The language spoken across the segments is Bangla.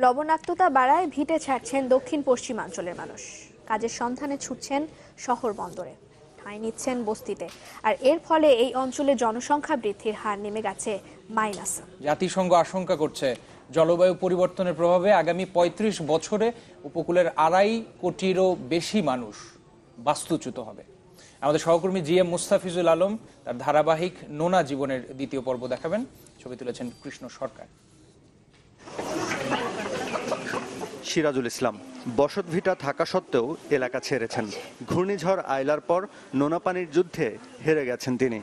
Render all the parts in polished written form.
লবণাক্ততা বাড়ায় ভিটে ছাড়ছেন দক্ষিণ পশ্চিমাঞ্চলের মানুষ। কাজের সন্ধানে ছুটছেন শহর বন্দরে, ঠাঁই নিচ্ছেন বস্তিতে, আর এর ফলে এই অঞ্চলে জনসংখ্যা বৃদ্ধির হার নেমে গেছে মাইনাসে। জাতিসংঘ আশঙ্কা করছে জলবায়ু পরিবর্তনের প্রভাবে আগামী ৩৫ বছরে উপকূলের ২.৫ কোটিরও বেশি মানুষ বাস্তুচ্যুত হবে। আমাদের সহকর্মী জি এম মুস্তাফিজুল আলম তার ধারাবাহিক নোনা জীবনের দ্বিতীয় পর্ব দেখাবেন। ছবি তুলেছেন কৃষ্ণ সরকার। সিরাজুল ইসলাম বসতভিটা থাকা সত্ত্বেও এলাকা ছেড়েছেন। ঘূর্ণিঝড় আইলার পর নোনা পানির যুদ্ধে হেরে গেছেন তিনি।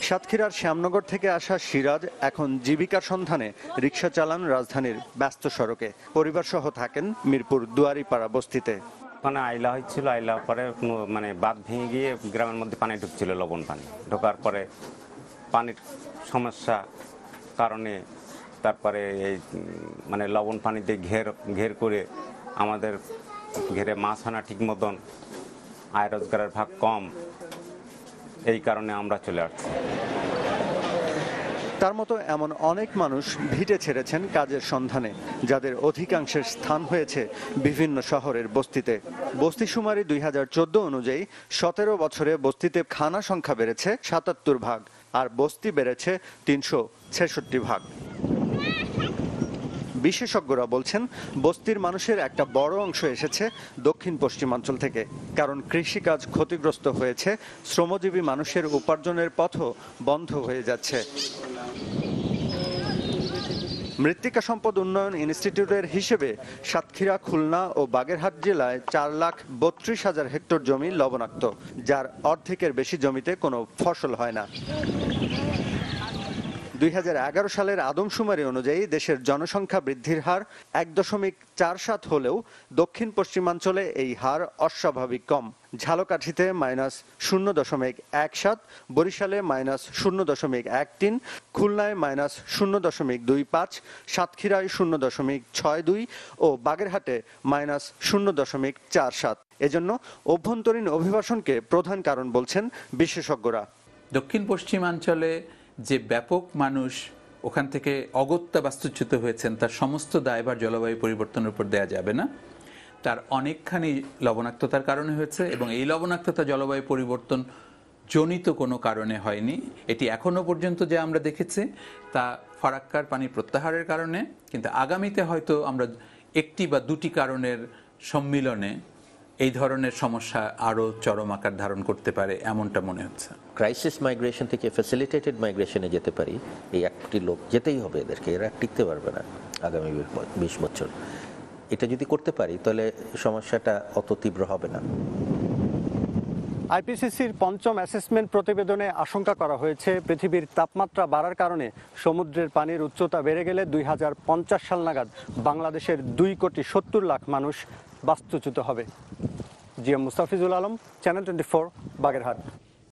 সাতক্ষীরার শ্যামনগর থেকে আসা সিরাজ এখন জীবিকার সন্ধানে রিকশা চালান রাজধানীর ব্যস্ত সড়কে। পরিবার সহ থাকেন মিরপুর দুয়ারিপাড়া বস্তিতে। ওখানে আইলা হচ্ছিল, আইলা পরে বাঁধ ভেঙে গিয়ে গ্রামের মধ্যে পানি ঢুকছিল, লবণ পানি ঢোকার পরে পানির সমস্যা কারণে তারপরে এই লবণ পানিতে ঘের করে আমাদের ঘেরে মাছ আনা ঠিক মতন, আয় রোজগারের ভাগ কম, এই কারণে আমরা চলে আসছি। তার মতো এমন অনেক মানুষ ভিটে ছেড়েছেন কাজের সন্ধানে, যাদের অধিকাংশের স্থান হয়েছে বিভিন্ন শহরের বস্তিতে। বস্তি শুমারি ২০১৪ অনুযায়ী ১৭ বছরে বস্তিতে খানা সংখ্যা বেড়েছে ৭৭ ভাগ, আর বস্তি বেড়েছে ৩৬৬ ভাগ। বিশেষজ্ঞরা বলছেন বস্তির মানুষের একটা বড় অংশ এসেছে দক্ষিণ পশ্চিমাঞ্চল থেকে, কারণ কৃষিকাজ ক্ষতিগ্রস্ত হয়েছে, শ্রমজীবী মানুষের উপার্জনের পথও বন্ধ হয়ে যাচ্ছে। মৃত্তিকা সম্পদ উন্নয়ন ইনস্টিটিউটের হিসেবে সাতক্ষীরা, খুলনা ও বাগেরহাট জেলায় ৪,৩২,০০০ হেক্টর জমি লবণাক্ত, যার অর্ধেকের বেশি জমিতে কোনো ফসল হয় না। ২০১১ সালের আদমশুমারি অনুযায়ী দেশের জনসংখ্যা বৃদ্ধির হার ১.৪৭ হলেও দক্ষিণ পশ্চিমাঞ্চলে এই হার অস্বাভাবিক কম। ঝালকাঠিতে -0.17, বরিশালে -0.13, খুলনায় -0.25, সাতক্ষীরায় 0.62 ও বাগেরহাটে -0.47। এজন্য অভ্যন্তরীণ অভিবাসনকে প্রধান কারণ বলছেন বিশেষজ্ঞরা। দক্ষিণ পশ্চিমাঞ্চলে যে ব্যাপক মানুষ ওখান থেকে অগত্যা বাস্তুচ্যুত হয়েছেন, তার সমস্ত দায়ভার জলবায়ু পরিবর্তনের উপর দেওয়া যাবে না। তার অনেকখানি লবণাক্ততার কারণে হয়েছে, এবং এই লবণাক্ততা জলবায়ু পরিবর্তন জনিত কোনো কারণে হয়নি। এটি এখনো পর্যন্ত যে আমরা দেখেছি তা ফারাক্কার পানি প্রত্যাহারের কারণে, কিন্তু আগামীতে হয়তো আমরা একটি বা দুটি কারণের সম্মিলনে এই ধরনের সমস্যা আরও চরম আকার ধারণ করতে পারে, এমনটা মনে হচ্ছে। ক্রাইসিস মাইগ্রেশন থেকে ফ্যাসিলিটেটেড মাইগ্রেশনে যেতে পারি, এই ১ কোটি লোক যেতেই হবে এদেরকে, এরা টিকতে পারবে না আগামী ২০ বছর। এটা যদি করতে পারি তাহলে সমস্যাটা অত তীব্র হবে না। আইপিসিসির পঞ্চম অ্যাসেসমেন্ট প্রতিবেদনে আশঙ্কা করা হয়েছে পৃথিবীর তাপমাত্রা বাড়ার কারণে সমুদ্রের পানির উচ্চতা বেড়ে গেলে ২০৫০ সাল নাগাদ বাংলাদেশের ২,৭০,০০,০০০ মানুষ বাস্তুচ্যুত হবে। G M Mustafizul Alam, channel 24, Bagerhat.